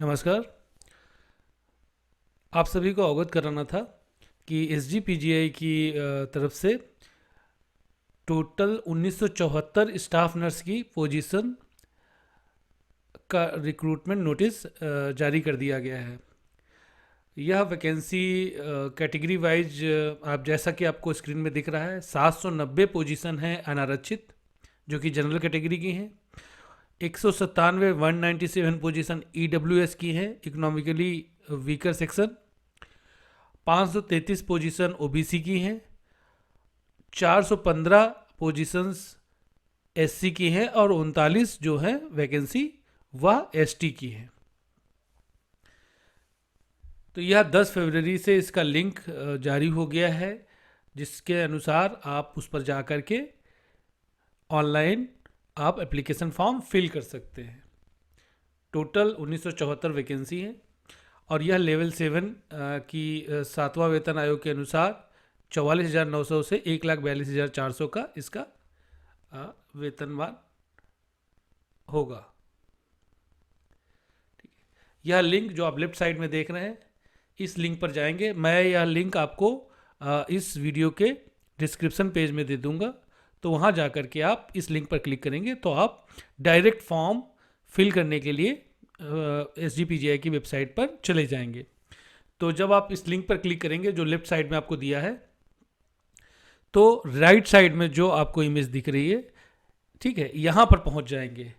नमस्कार। आप सभी को अवगत कराना था कि एसजीपीजीआई की तरफ से टोटल 1974 स्टाफ नर्स की पोजीशन का रिक्रूटमेंट नोटिस जारी कर दिया गया है। यह वैकेंसी कैटेगरी वाइज आप जैसा कि आपको स्क्रीन में दिख रहा है 790 पोजीशन है अनारक्षित, जो कि जनरल कैटेगरी की हैं। 197 पोजीशन ईडब्ल्यूएस की हैं, economically weaker section. 533 position OBC की हैं। 415 पोजीशंस एससी की हैं और 39 जो हैं वैकेंसी वह एसटी की हैं। तो यह 10 फरवरी से इसका लिंक जारी हो गया है, जिसके अनुसार आप उस पर जा कर के ऑनलाइन आप एप्लीकेशन फॉर्म फिल कर सकते हैं। टोटल 1974 वैकेंसी है और यह लेवल 7 की 7वां वेतन आयोग के अनुसार 44,900 से 1,42,400 का इसका वेतनमान होगा। यह लिंक जो आप लेफ्ट साइड में देख रहे हैं, इस लिंक पर जाएंगे। मैं यह लिंक आपको इस वीडियो के डिस्क्रिप्शन पेज में दे दूंगा, तो वहाँ जा कर के आप इस लिंक पर क्लिक करेंगे तो आप डायरेक्ट फॉर्म फिल करने के लिए एसजीपीजीआई की वेबसाइट पर चले जाएंगे। तो जब आप इस लिंक पर क्लिक करेंगे जो लेफ्ट साइड में आपको दिया है, तो राइट साइड में जो आपको इमेज दिख रही है, ठीक है, यहाँ पर पहुँच जाएंगे।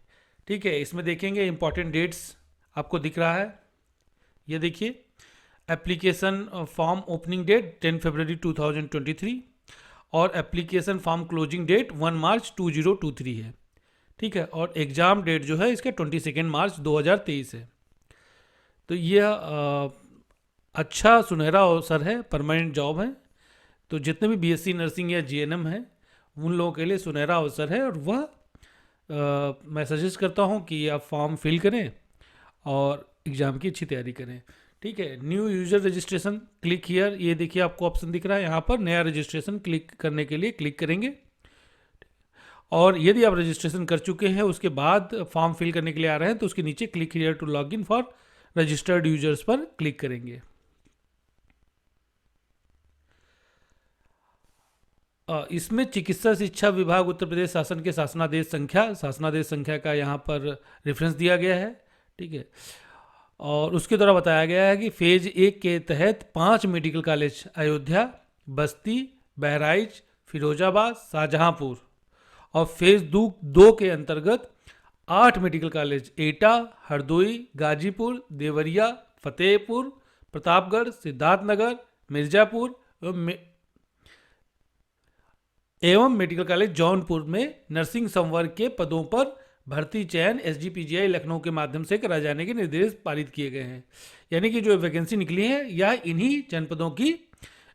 ठीक है, इसमें देखेंगे इंपॉर्टेंट डेट्स आपको दिख रहा है। ये देखिए, एप्लीकेशन फॉर्म ओपनिंग डेट 10 फरवरी 2023 और एप्लीकेशन फॉर्म क्लोजिंग डेट 1 मार्च 2023 है। ठीक है, और एग्ज़ाम डेट जो है इसका 22 मार्च 2023 है। तो यह अच्छा सुनहरा अवसर है, परमानेंट जॉब है। तो जितने भी बीएससी नर्सिंग या जीएनएम हैं उन लोगों के लिए सुनहरा अवसर है, और वह मैं सजेस्ट करता हूँ कि आप फॉर्म फिल करें और एग्ज़ाम की अच्छी तैयारी करें। ठीक है, new user registration click here, ये देखिए आपको ऑप्शन दिख रहा है। यहाँ पर नया रजिस्ट्रेशन क्लिक करने के लिए क्लिक करेंगे, और यदि आप रजिस्ट्रेशन कर चुके हैं उसके बाद फॉर्म फिल करने के लिए आ रहे हैं तो उसके नीचे click here to log in for registered users पर क्लिक करेंगे। इसमें चिकित्सा शिक्षा विभाग उत्तर प्रदेश शासन के शासनादेश संख्या का यहाँ पर रेफरेंस दिया गया है। ठीक है, और उसके द्वारा बताया गया है कि फेज 1 के तहत 5 मेडिकल कॉलेज अयोध्या, बस्ती, बहराइच, फिरोजाबाद, शाहजहांपुर, और फेज 2 के अंतर्गत 8 मेडिकल कॉलेज एटा, हरदोई, गाजीपुर, देवरिया, फतेहपुर, प्रतापगढ़, सिद्धार्थनगर, मिर्जापुर एवं मेडिकल कॉलेज जौनपुर में नर्सिंग संवर्ग के पदों पर भर्ती चयन एसजीपीजीआई लखनऊ के माध्यम से कराए जाने के निर्देश पारित किए गए हैं। यानी कि जो वैकेंसी निकली है यह इन्हीं जनपदों की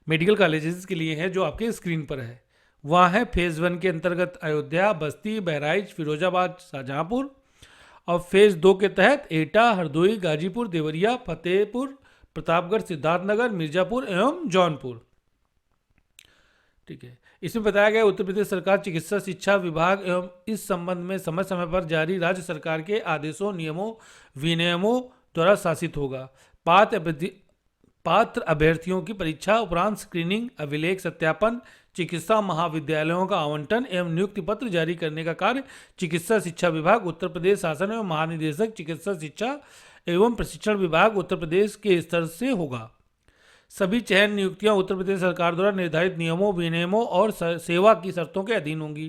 मेडिकल कॉलेजेस के लिए है जो आपके स्क्रीन पर है। वहाँ है फेज़ 1 के अंतर्गत अयोध्या, बस्ती, बहराइच, फिरोजाबाद, शाहजहांपुर, और फेज़ 2 के तहत एटा, हरदोई, गाजीपुर, देवरिया, फतेहपुर, प्रतापगढ़, सिद्धार्थनगर, मिर्जापुर एवं जौनपुर। ठीक है, इसमें बताया गया उत्तर प्रदेश सरकार चिकित्सा शिक्षा विभाग एवं इस संबंध में समय समय पर जारी राज्य सरकार के आदेशों, नियमों, विनियमों द्वारा शासित होगा। पात्र अभ्यर्थियों की परीक्षा उपरांत स्क्रीनिंग, अभिलेख सत्यापन, चिकित्सा महाविद्यालयों का आवंटन एवं नियुक्ति पत्र जारी करने का कार्य चिकित्सा शिक्षा विभाग उत्तर प्रदेश शासन एवं महानिदेशक चिकित्सा शिक्षा एवं प्रशिक्षण विभाग उत्तर प्रदेश के स्तर से होगा। सभी चयन नियुक्तियां उत्तर प्रदेश सरकार द्वारा निर्धारित नियमों, विनियमों और सेवा की शर्तों के अधीन होंगी।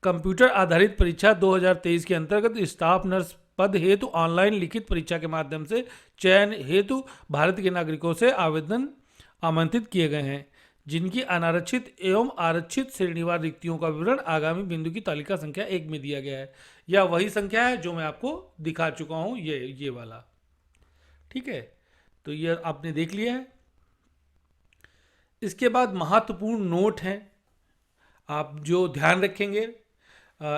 कंप्यूटर आधारित परीक्षा 2023 के अंतर्गत स्टाफ नर्स पद हेतु ऑनलाइन लिखित परीक्षा के माध्यम से चयन हेतु भारत के नागरिकों से आवेदन आमंत्रित किए गए हैं, जिनकी अनारक्षित एवं आरक्षित श्रेणीवार रिक्तियों का विवरण आगामी बिंदु की तालिका संख्या 1 में दिया गया है। यह वही संख्या है जो मैं आपको दिखा चुका हूँ, ये वाला। ठीक है, तो ये आपने देख लिया है। इसके बाद महत्वपूर्ण नोट हैं, आप जो ध्यान रखेंगे।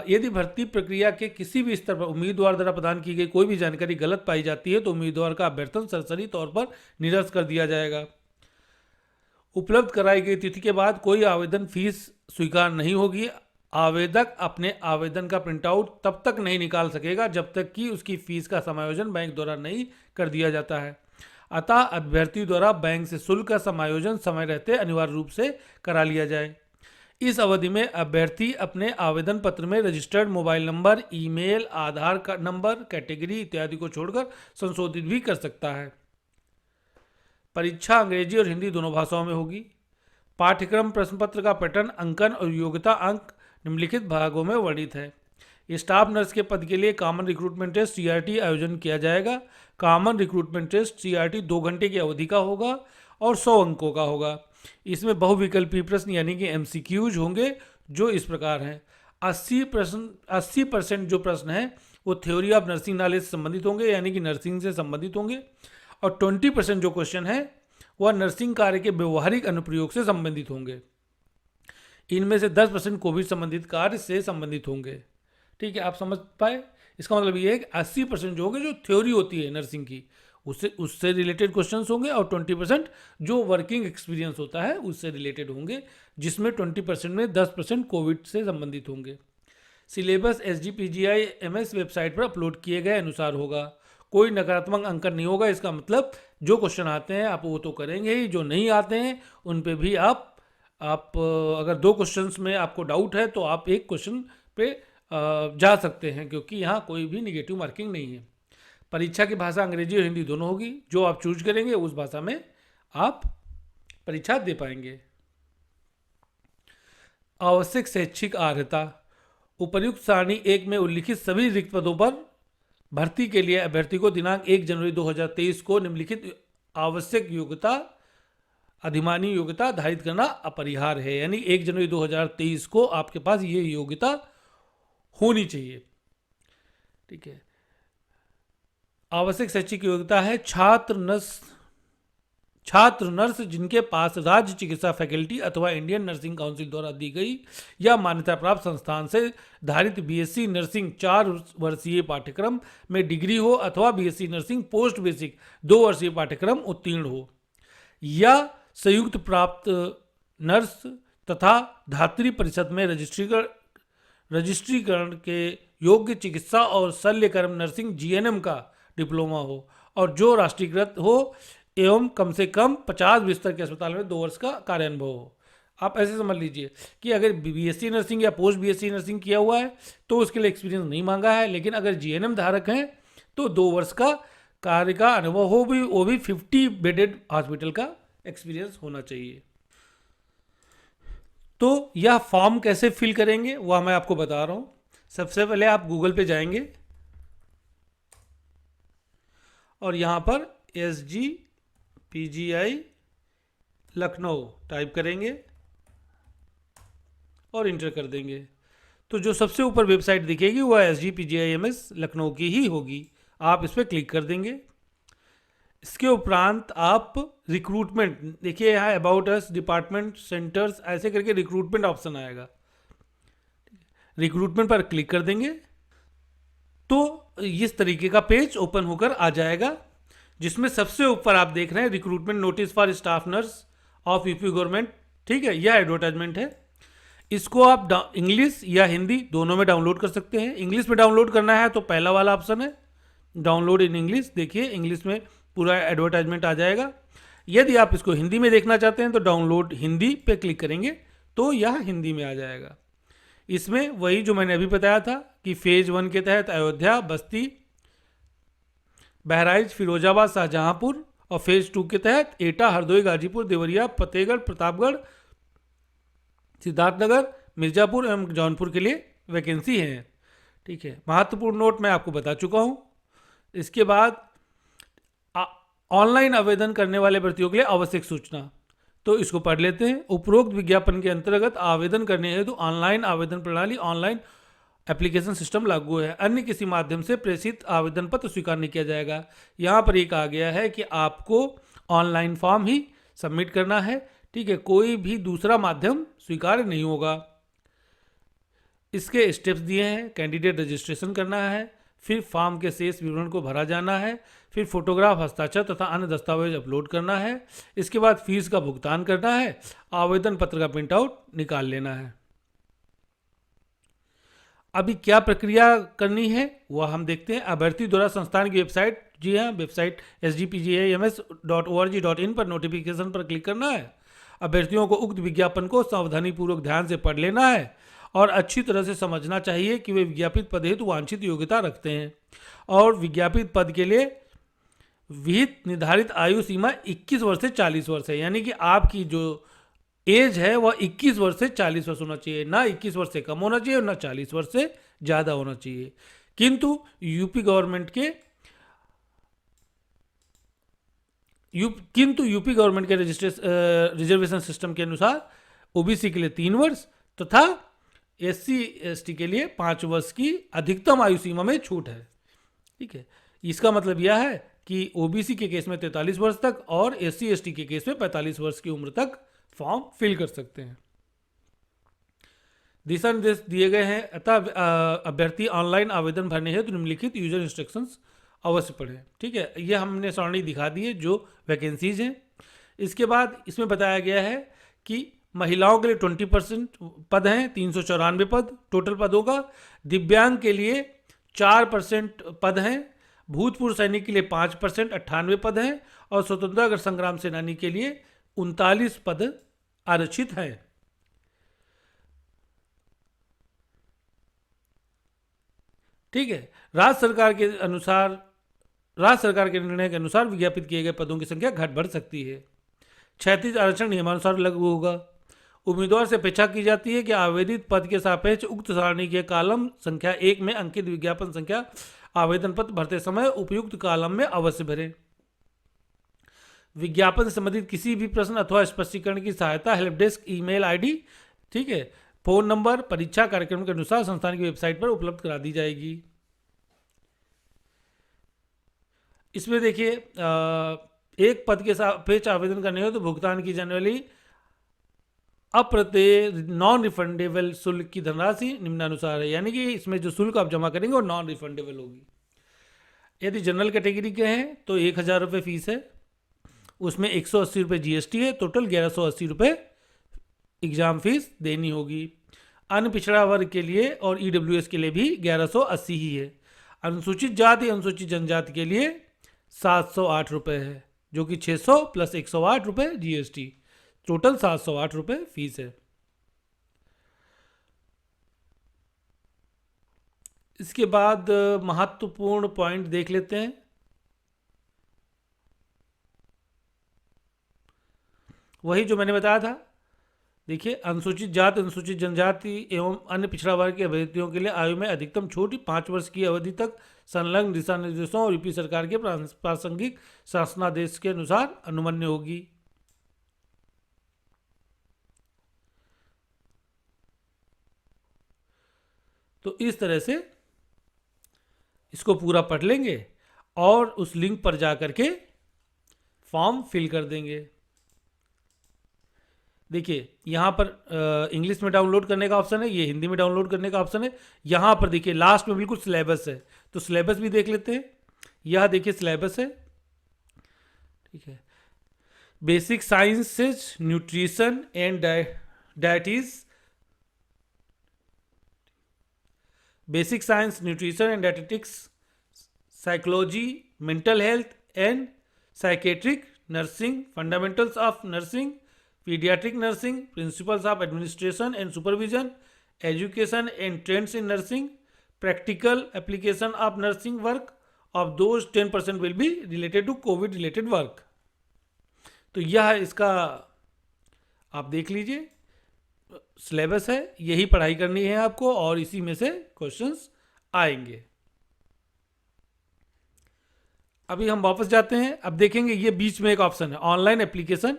यदि भर्ती प्रक्रिया के किसी भी स्तर पर उम्मीदवार द्वारा प्रदान की गई कोई भी जानकारी गलत पाई जाती है तो उम्मीदवार का अभ्यर्थन सरसरी तौर पर निरस्त कर दिया जाएगा। उपलब्ध कराई गई तिथि के बाद कोई आवेदन फीस स्वीकार नहीं होगी। आवेदक अपने आवेदन का प्रिंटआउट तब तक नहीं निकाल सकेगा जब तक कि उसकी फीस का समायोजन बैंक द्वारा नहीं कर दिया जाता है। अतः अभ्यर्थी द्वारा बैंक से शुल्क का समायोजन समय रहते अनिवार्य रूप से करा लिया जाए। इस अवधि में अभ्यर्थी अपने आवेदन पत्र में रजिस्टर्ड मोबाइल नंबर, ईमेल, आधार कार्ड नंबर, कैटेगरी इत्यादि को छोड़कर संशोधित भी कर सकता है। परीक्षा अंग्रेजी और हिंदी दोनों भाषाओं में होगी। पाठ्यक्रम प्रश्न पत्र का पैटर्न, अंकन और योग्यता अंक निम्नलिखित भागों में वर्णित है। स्टाफ नर्स के पद के लिए कॉमन रिक्रूटमेंट टेस्ट सीआरटी आयोजन किया जाएगा। कॉमन रिक्रूटमेंट टेस्ट सीआरटी 2 घंटे की अवधि का होगा और 100 अंकों का होगा। इसमें बहुविकल्पी प्रश्न यानी कि एमसीक्यूज होंगे जो इस प्रकार हैं। 80% जो प्रश्न हैं वो थ्योरी ऑफ नर्सिंग नॉलेज से संबंधित होंगे यानी कि नर्सिंग से संबंधित होंगे, और 20% जो क्वेश्चन है वह नर्सिंग कार्य के व्यवहारिक अनुप्रयोग से संबंधित होंगे। इनमें से 10% कोविड संबंधित कार्य से संबंधित होंगे। ठीक है, आप समझ पाए? इसका मतलब ये है कि 80% जो होंगे जो थ्योरी होती है नर्सिंग की उससे रिलेटेड क्वेश्चंस होंगे, और 20% जो वर्किंग एक्सपीरियंस होता है उससे रिलेटेड होंगे, जिसमें 20% में 10% कोविड से संबंधित होंगे। सिलेबस SGPGI-MS वेबसाइट पर अपलोड किए गए अनुसार होगा। कोई नकारात्मक अंकन नहीं होगा। इसका मतलब जो क्वेश्चन आते हैं आप वो तो करेंगे ही, जो नहीं आते हैं उन पे भी आप अगर 2 क्वेश्चंस में आपको डाउट है तो आप एक क्वेश्चन पे जा सकते हैं, क्योंकि यहाँ कोई भी निगेटिव मार्किंग नहीं है। परीक्षा की भाषा अंग्रेजी और हिंदी दोनों होगी। जो आप चूज करेंगे उस भाषा में आप परीक्षा दे पाएंगे। आवश्यक शैक्षिक अर्हता। उपर्युक्त सारणी 1 में उल्लिखित सभी रिक्त पदों पर भर्ती के लिए अभ्यर्थी को दिनांक 1 जनवरी 2023 को निम्नलिखित आवश्यक योग्यता, अधिमानी योग्यता धारित करना अपरिहार्य है। यानी 1 जनवरी 2023 को आपके पास ये योग्यता होनी चाहिए। ठीक है, आवश्यक शैक्षिक योग्यता है छात्र नर्स जिनके पास राज्य चिकित्सा फैकल्टी अथवा इंडियन नर्सिंग काउंसिल द्वारा दी गई या मान्यता प्राप्त संस्थान से धारित बीएससी नर्सिंग 4 वर्षीय पाठ्यक्रम में डिग्री हो, अथवा बीएससी नर्सिंग पोस्ट बेसिक 2 वर्षीय पाठ्यक्रम उत्तीर्ण हो, या संयुक्त प्राप्त नर्स तथा धात्री परिषद में रजिस्ट्रीकरण के योग्य चिकित्सा और शल्यकर्म नर्सिंग जीएनएम का डिप्लोमा हो, और जो राष्ट्रीयकृत हो एवं कम से कम 50 बिस्तर के अस्पताल में 2 वर्ष का कार्यानुभव हो। आप ऐसे समझ लीजिए कि अगर बीएससी नर्सिंग या पोस्ट बीएससी नर्सिंग किया हुआ है तो उसके लिए एक्सपीरियंस नहीं मांगा है, लेकिन अगर जीएनएम धारक हैं तो 2 वर्ष का कार्य का अनुभव हो, भी वो भी 50 बेडेड हॉस्पिटल का एक्सपीरियंस होना चाहिए। तो यह फॉर्म कैसे फिल करेंगे वह मैं आपको बता रहा हूँ। सबसे पहले आप गूगल पे जाएंगे और यहाँ पर SGPGI लखनऊ टाइप करेंगे और इंटर कर देंगे, तो जो सबसे ऊपर वेबसाइट दिखेगी वह SGPGI-MS लखनऊ की ही होगी। आप इस पर क्लिक कर देंगे। इसके उपरांत आप रिक्रूटमेंट देखिए, यहाँ अबाउट अस, डिपार्टमेंट, सेंटर्स ऐसे करके रिक्रूटमेंट ऑप्शन आएगा। रिक्रूटमेंट पर क्लिक कर देंगे तो इस तरीके का पेज ओपन होकर आ जाएगा, जिसमें सबसे ऊपर आप देख रहे हैं recruitment notice for staff nurse of UP government. ठीक है, यह एडवर्टाइजमेंट है। इसको आप इंग्लिश या हिंदी दोनों में डाउनलोड कर सकते हैं। इंग्लिश में डाउनलोड करना है तो पहला वाला ऑप्शन है डाउनलोड इन इंग्लिश। देखिए इंग्लिश में पूरा एडवर्टाइजमेंट आ जाएगा। यदि आप इसको हिंदी में देखना चाहते हैं तो डाउनलोड हिंदी पे क्लिक करेंगे तो यह हिंदी में आ जाएगा। इसमें वही जो मैंने अभी बताया था कि फेज 1 के तहत अयोध्या, बस्ती, बहराइच, फिरोजाबाद, शाहजहांपुर, और फेज 2 के तहत एटा, हरदोई, गाजीपुर, देवरिया, फतेहगढ़, प्रतापगढ़, सिद्धार्थनगर, मिर्जापुर एवं जौनपुर के लिए वैकेंसी है। ठीक है, महत्वपूर्ण नोट मैं आपको बता चुका हूं। इसके बाद ऑनलाइन आवेदन करने वाले भर्तियों के लिए आवश्यक सूचना, तो इसको पढ़ लेते हैं। उपरोक्त विज्ञापन के अंतर्गत आवेदन करने हेतु ऑनलाइन आवेदन प्रणाली, ऑनलाइन एप्लीकेशन सिस्टम लागू है। अन्य किसी माध्यम से प्रेषित आवेदन पत्र स्वीकार नहीं किया जाएगा। यहाँ पर ये कहा गया है कि आपको ऑनलाइन फॉर्म ही सबमिट करना है। ठीक है, कोई भी दूसरा माध्यम स्वीकार नहीं होगा। इसके स्टेप्स दिए हैं। कैंडिडेट रजिस्ट्रेशन करना है, फिर फॉर्म के शेष विवरण को भरा जाना है, फिर फोटोग्राफ, हस्ताक्षर तथा अन्य दस्तावेज अपलोड करना है। इसके बाद फीस का भुगतान करना है, आवेदन पत्र का प्रिंट आउट निकाल लेना है। अभी क्या प्रक्रिया करनी है वह हम देखते हैं। अभ्यर्थी द्वारा संस्थान की वेबसाइट, जी हाँ वेबसाइट sgpgams.org.in पर नोटिफिकेशन पर क्लिक करना है। अभ्यर्थियों को उक्त विज्ञापन को सावधानीपूर्वक ध्यान से पढ़ लेना है और अच्छी तरह से समझना चाहिए कि वे विज्ञापित पद हेतु वांछित योग्यता रखते हैं और विज्ञापित पद के लिए विहित निर्धारित आयु सीमा 21 वर्ष से 40 वर्ष है। यानी कि आपकी जो एज है वह 21 वर्ष से 40 वर्ष होना चाहिए, ना 21 वर्ष से कम होना चाहिए और ना 40 वर्ष से ज़्यादा होना चाहिए। किंतु यूपी गवर्नमेंट के रिजर्वेशन सिस्टम के अनुसार ओबीसी के लिए 3 वर्ष तथा एससी एसटी के लिए 5 वर्ष की अधिकतम आयु सीमा में छूट है। ठीक है, इसका मतलब यह है कि ओबीसी के केस में 43 वर्ष तक और एससी एसटी के केस में 45 वर्ष की उम्र तक फॉर्म फिल कर सकते हैं। दिशा निर्देश दिए गए हैं, अतः अभ्यर्थी ऑनलाइन आवेदन भरने हेतु निम्नलिखित यूजर इंस्ट्रक्शंस अवश्य पढ़ें। ठीक है, यह हमने सारणी दिखा दी है जो वैकेंसीज हैं। इसके बाद इसमें बताया गया है कि महिलाओं के लिए 20% पद हैं, 394 पद टोटल पदों का। दिव्यांग के लिए 4% पद हैं। भूतपूर्व सैनिक के लिए 5% 98 पद हैं और स्वतंत्रता संग्राम सेनानी के लिए 39 पद आरक्षित हैं। ठीक है, राज्य सरकार के निर्णय के अनुसार विज्ञापित किए गए पदों की संख्या घट बढ़ सकती है। क्षैतिज आरक्षण नियमानुसार लागू होगा। उम्मीदवार से अपेक्षा की जाती है कि आवेदित पद के सापेक्ष उक्त सारणी के कॉलम संख्या 1 में अंकित विज्ञापन संख्या आवेदन पत्र भरते समय उपयुक्त कॉलम में अवश्य भरें। विज्ञापन से संबंधित किसी भी प्रश्न अथवा स्पष्टीकरण की सहायता हेल्प डेस्क ईमेल आईडी, ठीक है, फोन नंबर परीक्षा कार्यक्रम के अनुसार संस्थान की वेबसाइट पर उपलब्ध करा दी जाएगी। इसमें देखिए एक पद के सापेक्ष आवेदन करने हो तो भुगतान की जाने वाली अप्रत्यय नॉन रिफंडेबल शुल्क की धनराशि निम्नानुसार है। यानी कि इसमें जो शुल्क आप जमा करेंगे वो नॉन रिफंडेबल होगी। यदि जनरल कैटेगरी के हैं तो 1000 रुपये फीस है, उसमें 180 रुपये जीएसटी है, टोटल 1180 रुपये एग्जाम फीस देनी होगी। अन्य पिछड़ा वर्ग के लिए और ईडब्ल्यूएस के लिए भी 1180 ही है। अनुसूचित जाति अनुसूचित जनजाति के लिए 708 रुपये है, जो कि 600 प्लस 108 रुपये जीएसटी, टोटल 708 रुपये फीस है। इसके बाद महत्वपूर्ण पॉइंट देख लेते हैं। वही जो मैंने बताया था, देखिए अनुसूचित जाति अनुसूचित जनजाति एवं अन्य पिछड़ा वर्ग के अभ्यर्थियों के लिए आयु में अधिकतम छूट 5 वर्ष की अवधि तक संलग्न दिशा निर्देशों और यूपी सरकार के प्रासंगिक शासनादेश के अनुसार अनुमन्य होगी। तो इस तरह से इसको पूरा पढ़ लेंगे और उस लिंक पर जा करके फॉर्म फिल कर देंगे। देखिए यहाँ पर इंग्लिश में डाउनलोड करने का ऑप्शन है, ये हिंदी में डाउनलोड करने का ऑप्शन है। यहाँ पर देखिए लास्ट में बिल्कुल सिलेबस है, तो सिलेबस भी देख लेते हैं। यह देखिए सिलेबस है, ठीक है। Basic sciences, nutrition and diets, basic science, nutrition and dietetics, psychology, mental health and psychiatric nursing, fundamentals of nursing, paediatric nursing, principles of administration and supervision, education and trends in nursing, practical application of nursing work of those 10% will be related to covid related work. तो यह इसका आप देख लीजिए syllabus है, यही पढ़ाई करनी है आपको और इसी में से क्वेश्चंस आएंगे। अभी हम वापस जाते हैं। अब देखेंगे ये बीच में एक ऑप्शन है ऑनलाइन एप्लीकेशन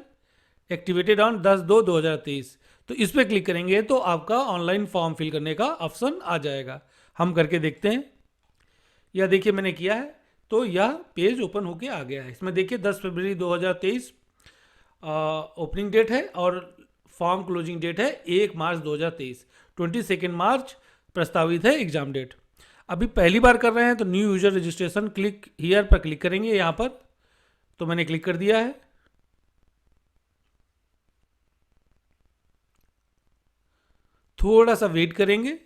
एक्टिवेटेड ऑन 10/2/2023। तो इस पर क्लिक करेंगे तो आपका ऑनलाइन फॉर्म फिल करने का ऑप्शन आ जाएगा। हम करके देखते हैं। यह देखिए मैंने किया है, तो यह पेज ओपन होके आ गया है। इसमें देखिए 10 फरवरी 2023 ओपनिंग डेट है और फॉर्म क्लोजिंग डेट है 1 मार्च 2023। 22 मार्च प्रस्तावित है एग्जाम डेट। अभी पहली बार कर रहे हैं तो new user registration click here पर क्लिक करेंगे यहाँ पर। तो मैंने क्लिक कर दिया है। थोड़ा सा वेट करेंगे।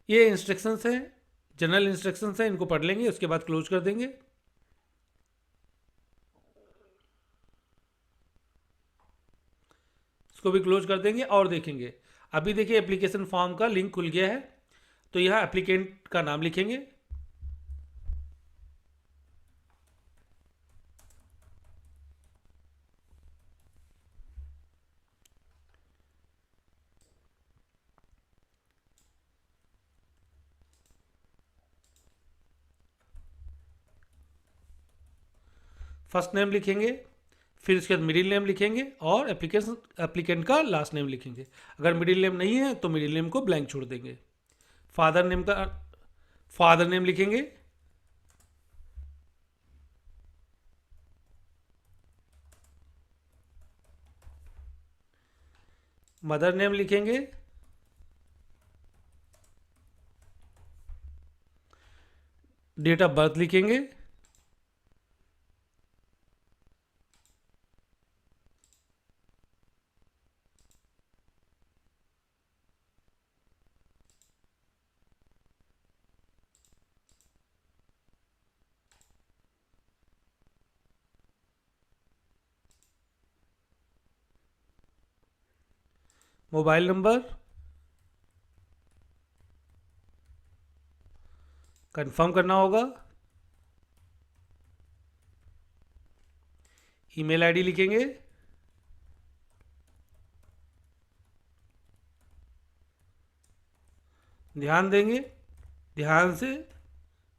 ये इंस्ट्रक्शंस हैं, जनरल इंस्ट्रक्शंस हैं, इनको पढ़ लेंगे, उसके बाद क्लोज कर देंगे। इसको भी क्लोज कर देंगे और देखेंगे। अभी देखिए एप्लीकेशन फॉर्म का लिंक खुल गया है, तो यहाँ एप्लीकेंट का नाम लिखेंगे, फर्स्ट नेम लिखेंगे, फिर उसके बाद मिडिल नेम लिखेंगे और एप्लीकेंट का लास्ट नेम लिखेंगे। अगर मिडिल नेम नहीं है तो मिडिल नेम को ब्लैंक छोड़ देंगे। फादर नेम लिखेंगे, मदर नेम लिखेंगे, डेट ऑफ बर्थ लिखेंगे, मोबाइल नंबर, कंफर्म करना होगा, ईमेल आईडी लिखेंगे, ध्यान देंगे, ध्यान से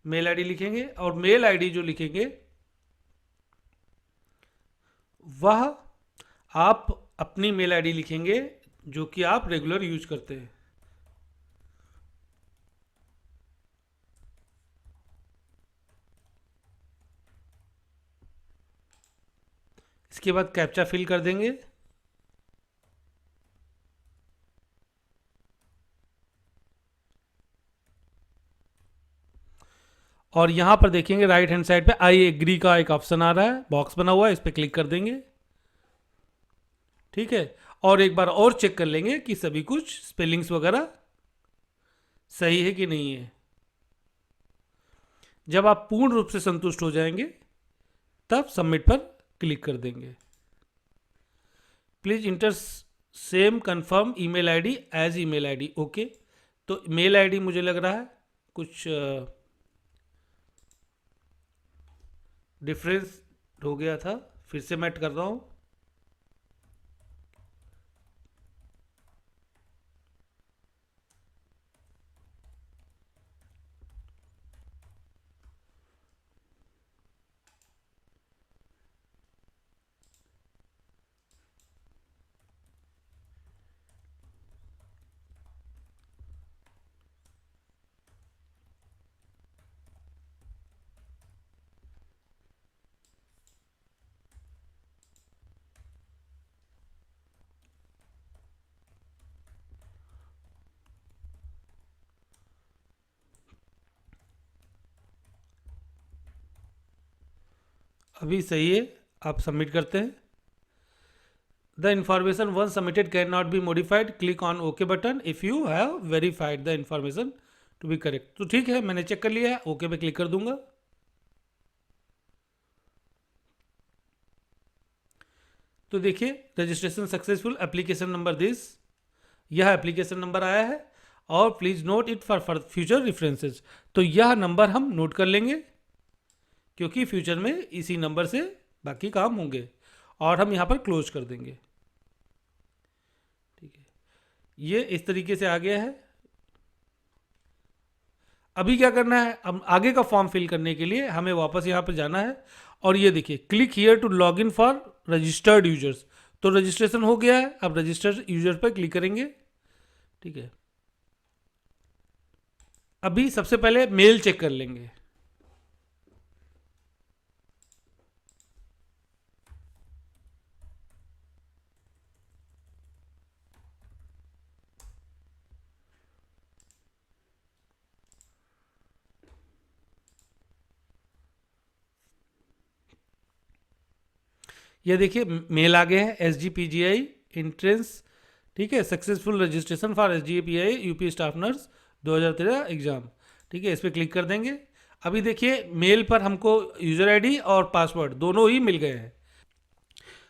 मेल आईडी लिखेंगे और मेल आईडी जो लिखेंगे वह आप अपनी मेल आईडी लिखेंगे जो कि आप रेगुलर यूज करते हैं। इसके बाद कैप्चा फिल कर देंगे। और यहां पर देखेंगे राइट हैंड साइड पे आई एग्री का एक ऑप्शन आ रहा है, बॉक्स बना हुआ है, इस पर क्लिक कर देंगे। ठीक है, और एक बार और चेक कर लेंगे कि सभी कुछ स्पेलिंग्स वगैरह सही है कि नहीं है। जब आप पूर्ण रूप से संतुष्ट हो जाएंगे तब सबमिट पर क्लिक कर देंगे। Please enter same confirm email ID as email ID. Okay, तो मेल आईडी मुझे लग रहा है कुछ डिफरेंस हो गया था, फिर से मैं कर रहा हूं। अभी सही है, आप सबमिट करते हैं। The information once submitted can not be modified, click on okay button if you have verified the information to be correct. तो ठीक है, मैंने चेक कर लिया है, ओके पे क्लिक कर दूंगा। तो देखिए registration successful, application number this, यह एप्लीकेशन नंबर आया है और please note it for future references. तो यह नंबर हम नोट कर लेंगे क्योंकि फ्यूचर में इसी नंबर से बाकी काम होंगे, और हम यहाँ पर क्लोज कर देंगे। ठीक है, ये इस तरीके से आ गया है। अभी क्या करना है, अब आगे का फॉर्म फिल करने के लिए हमें वापस यहाँ पर जाना है और ये देखिए click here to log in for registered users. तो रजिस्ट्रेशन हो गया है, अब रजिस्टर्ड यूजर पर क्लिक करेंगे। ठीक है, अभी सबसे पहले मेल चेक कर लेंगे। ये देखिए मेल आ गए हैं, एस जी पी जी आई इंट्रेंस। ठीक है, successful registration for S G P I UP staff nurse 2013 exam. ठीक है, इस पर क्लिक कर देंगे। अभी देखिए मेल पर हमको यूज़र आईडी और पासवर्ड दोनों ही मिल गए हैं।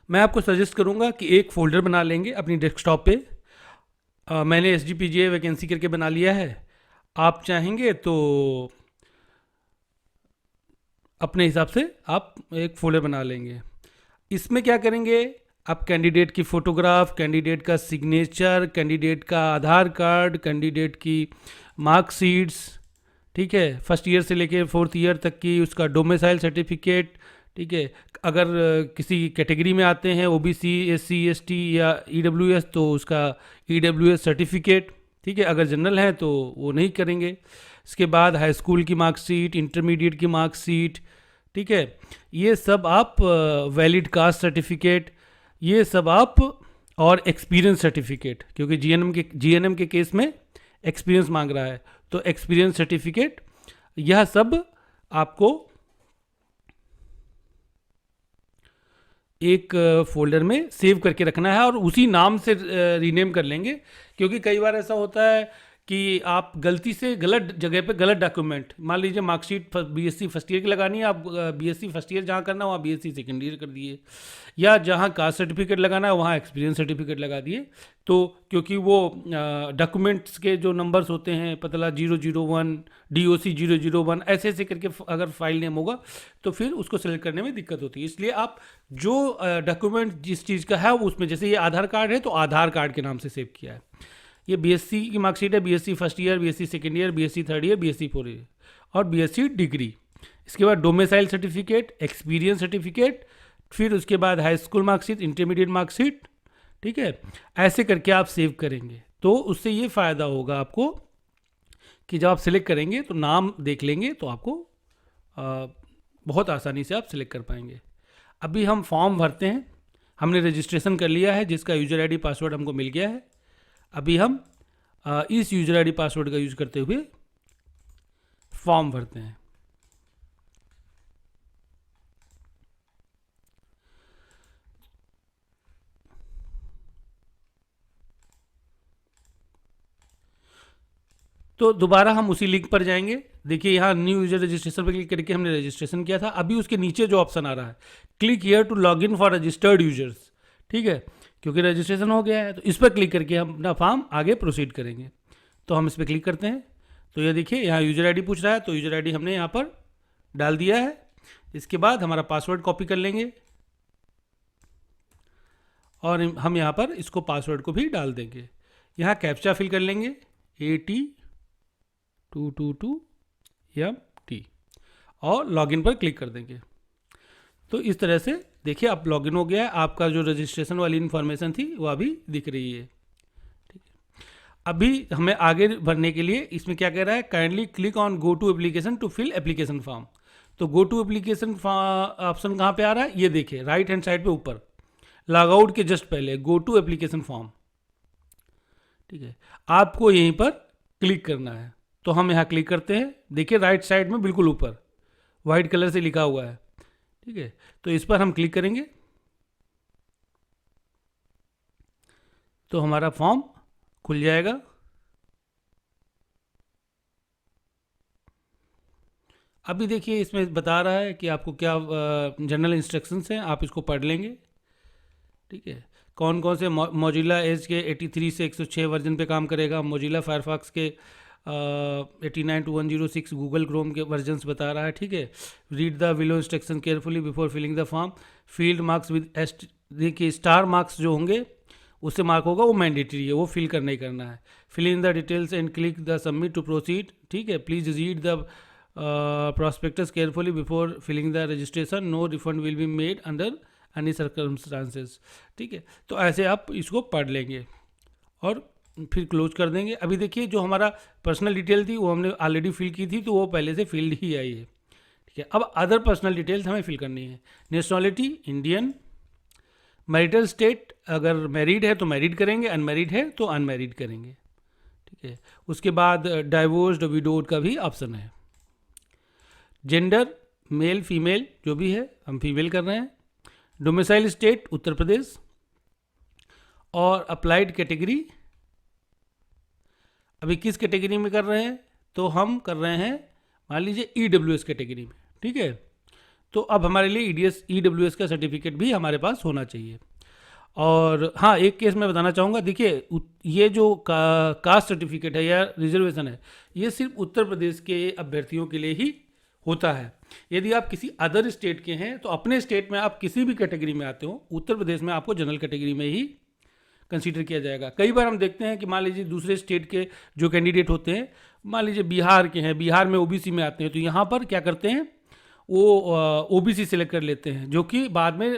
मैं आपको सजेस्ट करूंगा कि एक फ़ोल्डर बना लेंगे अपनी डेस्कटॉप पे। मैंने SGPGA वैकेंसी करके बना लिया है। आप चाहेंगे तो अपने हिसाब से आप एक फ़ोल्डर बना लेंगे। इसमें क्या करेंगे, आप कैंडिडेट की फ़ोटोग्राफ, कैंडिडेट का सिग्नेचर, कैंडिडेट का आधार कार्ड, कैंडिडेट की मार्कशीट्स, ठीक है, फर्स्ट ईयर से लेके फोर्थ ईयर तक की, उसका डोमिसाइल सर्टिफिकेट, ठीक है, अगर किसी कैटेगरी में आते हैं OBC, SC, ST या EWS तो उसका EWS सर्टिफिकेट, ठीक है, अगर जनरल हैं तो वो नहीं करेंगे। इसके बाद हाई स्कूल की मार्कशीट, इंटरमीडिएट की मार्कशीट, ठीक है, ये सब आप, वैलिड कास्ट सर्टिफिकेट, ये सब आप, और एक्सपीरियंस सर्टिफिकेट, क्योंकि GNM के केस में एक्सपीरियंस मांग रहा है, तो एक्सपीरियंस सर्टिफिकेट, यह सब आपको एक फोल्डर में सेव करके रखना है और उसी नाम से रीनेम कर लेंगे। क्योंकि कई बार ऐसा होता है कि आप गलती से गलत जगह पे गलत डॉक्यूमेंट, मान लीजिए मार्कशीट BSc फर्स्ट ईयर की लगानी है, आप BSc फर्स्ट ईयर जहाँ करना है वहाँ BSc सेकेंड ईयर कर दिए, या जहाँ कास्ट सर्टिफिकेट लगाना है वहाँ एक्सपीरियंस सर्टिफिकेट लगा दिए। तो क्योंकि वो डॉक्यूमेंट्स के जो नंबर्स होते हैं, पतला 001, DOC 001, ऐसे ऐसे करके अगर फाइल नेम होगा तो फिर उसको सेलेक्ट करने में दिक्कत होती है। इसलिए आप जो डॉक्यूमेंट जिस चीज़ का है उसमें, जैसे ये आधार कार्ड है तो आधार कार्ड के नाम से सेव किया है। ये BSc की मार्कशीट है, BSc first year, BSc second year, BSc third year, BSc fourth year और BSc डिग्री। इसके बाद डोमिसाइल सर्टिफिकेट, एक्सपीरियंस सर्टिफिकेट, फिर उसके बाद high school marksheet, intermediate marksheet, ठीक है, ऐसे करके आप सेव करेंगे। तो उससे ये फ़ायदा होगा आपको कि जब आप सिलेक्ट करेंगे तो नाम देख लेंगे तो आपको बहुत आसानी से आप सिलेक्ट कर पाएंगे। अभी हम फॉर्म भरते हैं। हमने रजिस्ट्रेशन कर लिया है जिसका यूज़र आईडी पासवर्ड हमको मिल गया है। अभी हम इस यूज़र आईडी पासवर्ड का यूज़ करते हुए फॉर्म भरते हैं। तो दोबारा हम उसी लिंक पर जाएंगे। देखिए यहाँ न्यू यूजर रजिस्ट्रेशन पर क्लिक करके हमने रजिस्ट्रेशन किया था। अभी उसके नीचे जो ऑप्शन आ रहा है, click here to log in for registered users, ठीक है, क्योंकि रजिस्ट्रेशन हो गया है तो इस पर क्लिक करके हम अपना फॉर्म आगे प्रोसीड करेंगे। तो हम इस पर क्लिक करते हैं। तो ये देखिए यहाँ यूजर आईडी पूछ रहा है, तो यूजर आईडी हमने यहाँ पर डाल दिया है। इसके बाद हमारा पासवर्ड कॉपी कर लेंगे और हम यहाँ पर इसको पासवर्ड को भी डाल देंगे। यहाँ कैप्चा फिल कर लेंगे, AT222MT, और लॉगिन पर क्लिक कर देंगे। तो इस तरह से देखिए अब लॉगिन हो गया है। आपका जो रजिस्ट्रेशन वाली इन्फॉर्मेशन थी वो अभी दिख रही है। ठीक है, अभी हमें आगे बढ़ने के लिए इसमें क्या कह रहा है, kindly click on go to application to fill application form. तो गो टू एप्लीकेशन ऑप्शन कहाँ पे आ रहा है, ये देखिए राइट हैंड साइड पे ऊपर, लॉग आउट के जस्ट पहले गो टू एप्लीकेशन फॉर्म। ठीक है, आपको यहीं पर क्लिक करना है। तो हम यहाँ क्लिक करते हैं। देखिए राइट साइड में बिल्कुल ऊपर वाइट कलर से लिखा हुआ है, ठीक है, तो इस पर हम क्लिक करेंगे तो हमारा फॉर्म खुल जाएगा। अभी देखिए इसमें बता रहा है कि आपको क्या जनरल इंस्ट्रक्शंस हैं, आप इसको पढ़ लेंगे। ठीक है, कौन कौन से मोजिला एज के 83 से 106 वर्जन पे काम करेगा, मोजिला फायरफॉक्स के 89 to 106 गूगल क्रोम के वर्जन्स बता रहा है। ठीक है, read the below instruction carefully before filling the form, field marks with देखिए स्टार मार्क्स जो होंगे उससे मार्क होगा वो मैंडेटरी है, वो फिल करना ही करना है। Fill in the details and click the submit to proceed. ठीक है, please read the prospectus carefully before filling the registration, no refund will be made under any circumstances। ठीक है, तो ऐसे आप इसको पढ़ लेंगे और फिर क्लोज कर देंगे। अभी देखिए जो हमारा पर्सनल डिटेल थी वो हमने ऑलरेडी फिल की थी, तो वो पहले से फिल्ड ही आई है। ठीक है, अब अदर पर्सनल डिटेल्स हमें फिल करनी है। नेशनलिटी इंडियन, मैरिटल स्टेट अगर मैरिड है तो मैरिड करेंगे, अनमैरिड है तो अनमैरिड करेंगे। ठीक है, उसके बाद डाइवोर्स्ड विडोड का भी ऑप्शन है। जेंडर मेल फीमेल जो भी है हम फीमेल कर रहे हैं। डोमिसाइल स्टेट उत्तर प्रदेश, और अप्लाइड कैटेगरी अभी किस कैटेगरी में कर रहे हैं, तो हम कर रहे हैं मान लीजिए EWS कैटेगरी में, ठीक है। तो अब हमारे लिए EWS का सर्टिफिकेट भी हमारे पास होना चाहिए। और हाँ, एक केस मैं बताना चाहूँगा, देखिए ये जो कास्ट सर्टिफिकेट है या रिजर्वेशन है, ये सिर्फ उत्तर प्रदेश के अभ्यर्थियों के लिए ही होता है। यदि आप किसी अदर स्टेट के हैं तो अपने स्टेट में आप किसी भी कैटेगरी में आते हो, उत्तर प्रदेश में आपको जनरल कैटेगरी में ही कंसीडर किया जाएगा। कई बार हम देखते हैं कि मान लीजिए दूसरे स्टेट के जो कैंडिडेट होते हैं, मान लीजिए बिहार के हैं, बिहार में ओबीसी में आते हैं, तो यहाँ पर क्या करते हैं, वो ओबीसी सेलेक्ट कर लेते हैं, जो कि बाद में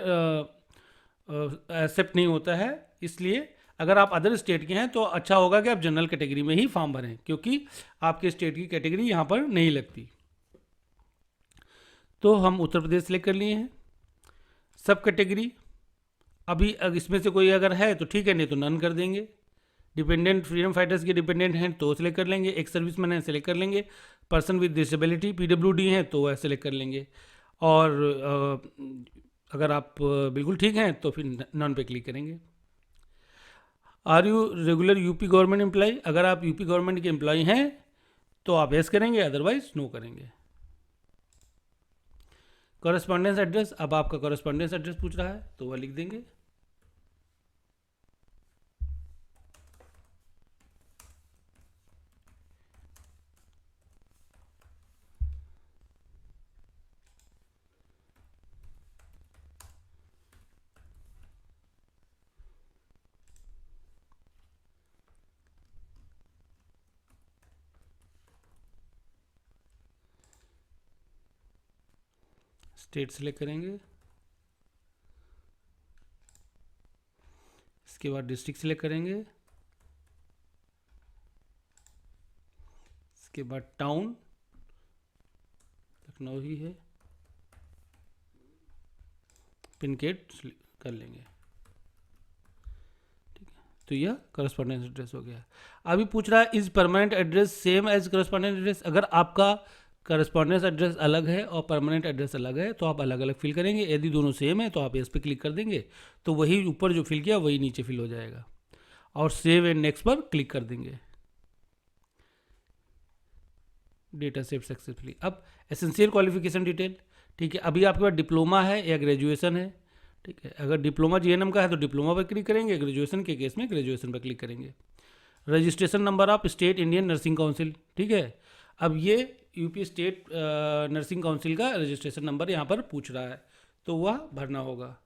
एक्सेप्ट नहीं होता है। इसलिए अगर आप अदर स्टेट के हैं तो अच्छा होगा कि आप जनरल कैटेगरी में ही फॉर्म भरें, क्योंकि आपके स्टेट की कैटेगरी यहाँ पर नहीं लगती। तो हम उत्तर प्रदेश सेलेक्ट कर लिए हैं। सब कैटेगरी अभी इसमें से कोई अगर है तो ठीक है, नहीं तो नन कर देंगे। डिपेंडेंट फ्रीडम फाइटर्स के डिपेंडेंट हैं तो सेलेक्ट कर लेंगे, एक सर्विसमैन है सेलेक्ट कर लेंगे, पर्सन विद डिसेबिलिटी PWD हैं तो वह सेलेक्ट कर लेंगे। और अगर आप बिल्कुल ठीक हैं तो फिर नॉन पे क्लिक करेंगे। Are you regular UP government employ, अगर आप यूपी गवर्नमेंट के एम्प्लॉय हैं तो आप यस करेंगे, अदरवाइज नो करेंगे। कॉरेस्पॉन्डेंस एड्रेस, अब आपका कॉरेस्पॉन्डेंस एड्रेस पूछ रहा है तो वह लिख देंगे। स्टेट सेलेक्ट करेंगे, इसके बाद डिस्ट्रिक्ट सेलेक्ट करेंगे, इसके बाद टाउन लखनऊ ही है, पिन कोड कर लेंगे, ठीक है। तो यह करस्पॉन्डेंस एड्रेस हो गया। अभी पूछ रहा है is permanent address same as correspondence address, अगर आपका करस्पॉन्डेंस एड्रेस अलग है और परमानेंट एड्रेस अलग है तो आप अलग अलग फिल करेंगे। यदि दोनों सेम है तो आप इस पर क्लिक कर देंगे, तो वही ऊपर जो फिल किया वही नीचे फिल हो जाएगा, और सेव एंड नेक्स्ट पर क्लिक कर देंगे। Data save successfully. अब एसेंशियल क्वालिफिकेशन डिटेल, ठीक है। अभी आपके पास डिप्लोमा है या ग्रेजुएशन है, ठीक है। अगर डिप्लोमा GNM का है तो डिप्लोमा पर क्लिक करेंगे, ग्रेजुएशन के केस में ग्रेजुएशन पर क्लिक करेंगे। Registration number of state Indian nursing council, ठीक है। अब ये यूपी स्टेट नर्सिंग काउंसिल का रजिस्ट्रेशन नंबर यहाँ पर पूछ रहा है, तो वह भरना होगा।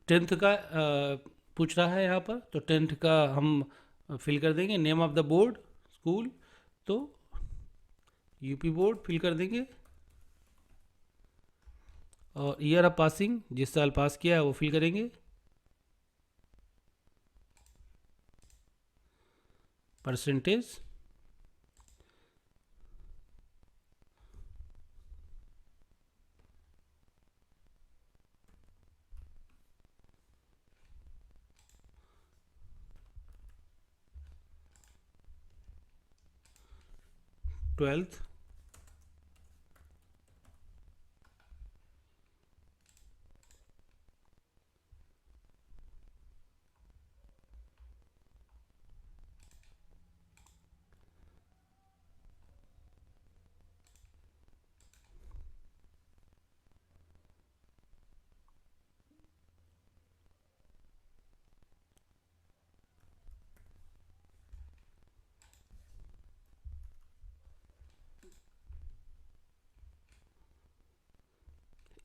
टेंथ का पूछ रहा है यहाँ पर, तो टेंथ का हम फिल कर देंगे। Name of the board school, तो यूपी बोर्ड फिल कर देंगे, और ईयर ऑफ पासिंग, जिस साल पास किया है वो फिल करेंगे। परसेंटेज, ट्वेल्थ,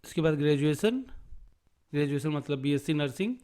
इसके बाद ग्रेजुएशन, ग्रेजुएशन मतलब BSc नर्सिंग,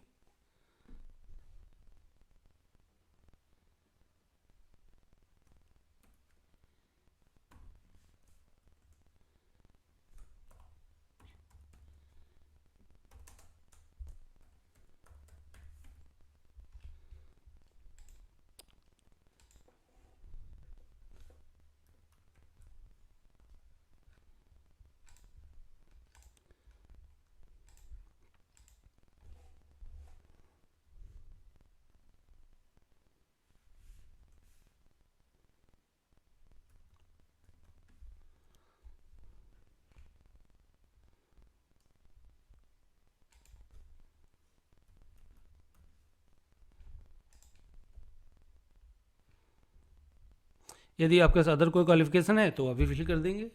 यदि आपके पास अदर कोई क्वालिफिकेशन है तो अभी फिल कर देंगे।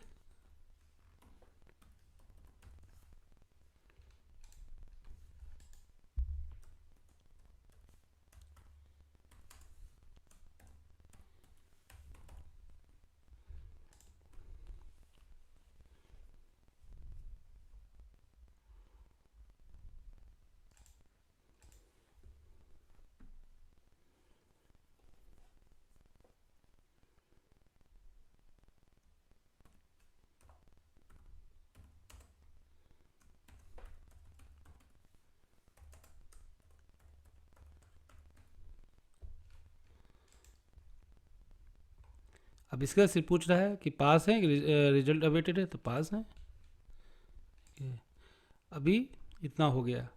अब इसका सिर्फ पूछ रहा है कि पास है, रिजल्ट अवेटेड है, तो पास है। अभी इतना हो गया।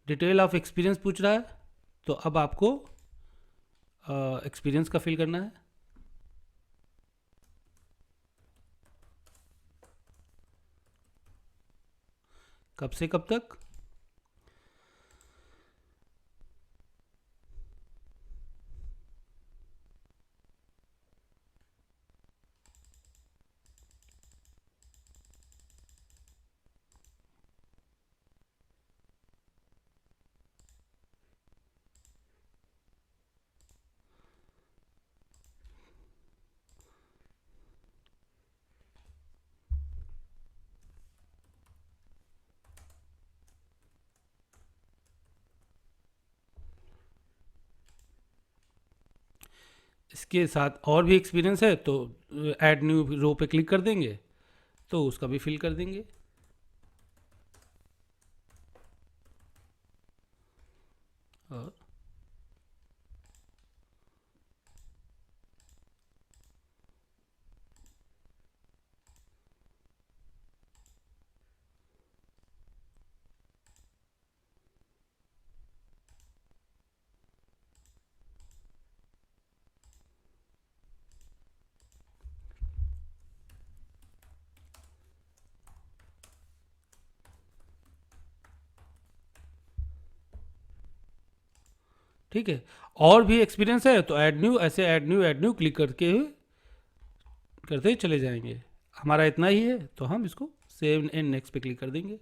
डिटेल ऑफ एक्सपीरियंस पूछ रहा है, तो अब आपको एक्सपीरियंस का फिल करना है। कब से कब तक? इसके साथ और भी एक्सपीरियंस है तो ऐड न्यू रो पे क्लिक कर देंगे, तो उसका भी फिल कर देंगे। और ठीक है, और भी एक्सपीरियंस है तो ऐड न्यू, ऐसे ऐड न्यू क्लिक करके करते चले जाएंगे। हमारा इतना ही है तो हम इसको सेव एंड नेक्स्ट पे क्लिक कर देंगे।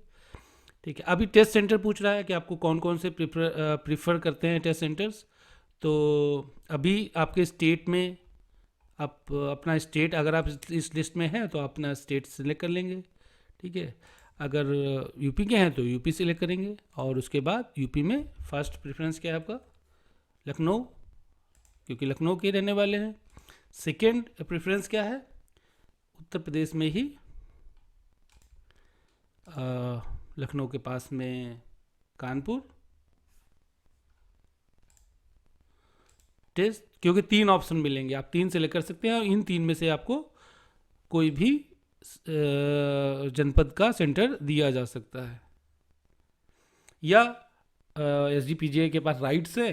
ठीक है, अभी टेस्ट सेंटर पूछ रहा है कि आपको कौन कौन से प्रीफर करते हैं टेस्ट सेंटर्स। तो अभी आपके स्टेट में आप अपना स्टेट, अगर आप इस लिस्ट में हैं तो अपना स्टेट सिलेक्ट कर लेंगे। ठीक है, अगर यूपी के हैं तो यूपी सिलेक्ट करेंगे, और उसके बाद यूपी में फर्स्ट प्रेफरेंस क्या है आपका? लखनऊ, क्योंकि लखनऊ के रहने वाले हैं। सेकंड प्रेफरेंस क्या है? उत्तर प्रदेश में ही लखनऊ के पास में कानपुर। टेस्ट, क्योंकि 3 ऑप्शन मिलेंगे, आप 3 सेलेक्ट कर सकते हैं और इन 3 में से आपको कोई भी जनपद का सेंटर दिया जा सकता है। या SGPGA के पास राइट्स है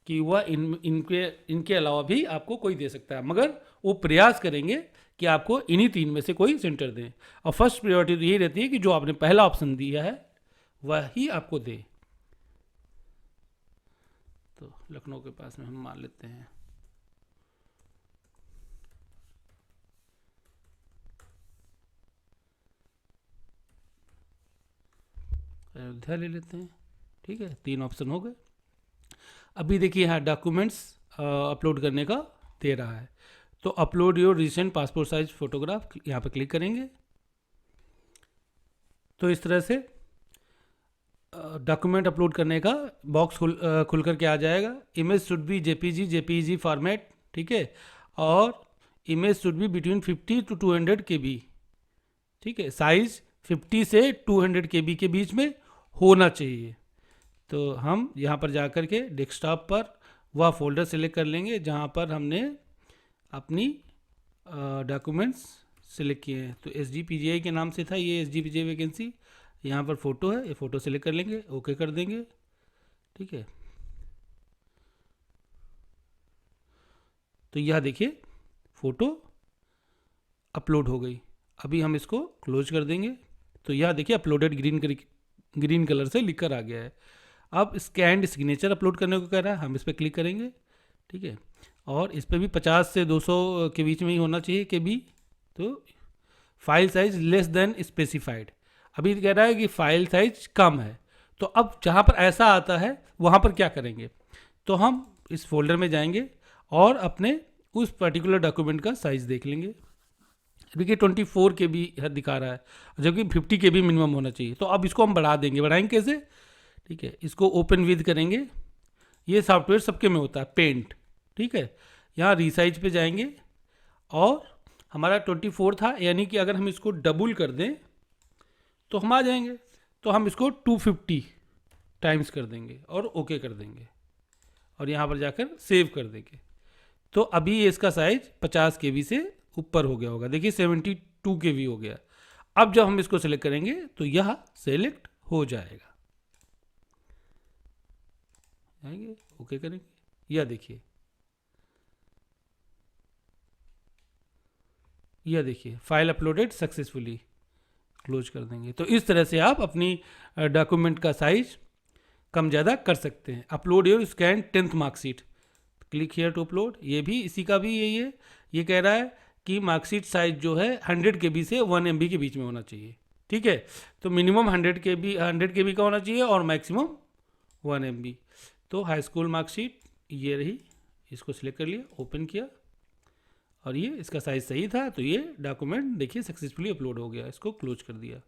कि वह इनके अलावा भी आपको कोई दे सकता है, मगर वो प्रयास करेंगे कि आपको इन्हीं 3 में से कोई सेंटर दें। और फर्स्ट प्रायोरिटी तो यही रहती है कि जो आपने पहला ऑप्शन दिया है वह ही आपको दे। तो लखनऊ के पास में हम मान लेते हैं। अयोध्या ले लेते हैं। ठीक है, 3 ऑप्शन हो गए। अभी देखिए यहाँ डॉक्यूमेंट्स अपलोड करने का दे रहा है, तो upload your recent passport size photograph, यहाँ पे क्लिक करेंगे तो इस तरह से डॉक्यूमेंट अपलोड करने का बॉक्स खुल करके आ जाएगा। Image should be JPG format, ठीक है, और image should be between 50 to 200 KB। ठीक है, साइज 50 से 200 KB के बीच में होना चाहिए। तो हम यहाँ पर जा कर के डेस्कटॉप पर वह फोल्डर सेलेक्ट कर लेंगे जहाँ पर हमने अपनी डॉक्यूमेंट्स सेलेक्ट किए हैं। तो SGPGA के नाम से था ये SGPGA वैकेंसी। यहाँ पर फ़ोटो है, ये फ़ोटो सेलेक्ट कर लेंगे, ओके कर देंगे। ठीक है, तो यह देखिए फ़ोटो अपलोड हो गई। अभी हम इसको क्लोज कर देंगे, तो यह देखिए अपलोडेड ग्रीन कलर से लिखकर आ गया है। अब स्कैन्ड सिग्नेचर अपलोड करने को कह रहा है, हम इस पर क्लिक करेंगे। ठीक है, और इस पे भी 50 से 200 के बीच में ही होना चाहिए के बी। तो file size less than specified, अभी कह रहा है कि फाइल साइज कम है। तो अब जहाँ पर ऐसा आता है वहाँ पर क्या करेंगे, तो हम इस फोल्डर में जाएंगे और अपने उस पर्टिकुलर डॉक्यूमेंट का साइज़ देख लेंगे। देखिए 24 के बी दिखा रहा है, जबकि 50 के बी मिनिमम होना चाहिए। तो अब इसको हम बढ़ा देंगे, बढ़ाएंगे कैसे, ठीक है, इसको ओपन विद करेंगे। ये सॉफ्टवेयर सबके में होता है, पेंट, ठीक है। यहाँ रीसाइज पे जाएंगे और हमारा 24 था, यानी कि अगर हम इसको डबल कर दें तो हम आ जाएंगे। तो हम इसको 250 टाइम्स कर देंगे और ओके कर देंगे और यहाँ पर जाकर सेव कर देंगे। तो अभी ये इसका साइज 50 के बी से ऊपर हो गया होगा, देखिए 72 के बी हो गया। अब जब हम इसको सेलेक्ट करेंगे तो यह सेलेक्ट हो जाएगा, आएंगे ओके करेंगे, यह देखिए, यह देखिए फाइल अपलोडेड सक्सेसफुली, क्लोज कर देंगे। तो इस तरह से आप अपनी डॉक्यूमेंट का साइज कम ज़्यादा कर सकते हैं। Upload your scan 10th marksheet, click here to upload, ये भी इसी का भी यही है। ये कह रहा है कि मार्कशीट साइज जो है 100 के बी से 1 MB के बीच में होना चाहिए, ठीक है। तो मिनिमम 100 के बी का होना चाहिए और मैक्सिमम 1 MB। तो हाई स्कूल मार्कशीट ये रही, इसको सिलेक्ट कर लिया, ओपन किया और ये इसका साइज सही था, तो ये डॉक्यूमेंट देखिए सक्सेसफुली अपलोड हो गया, इसको क्लोज कर दिया।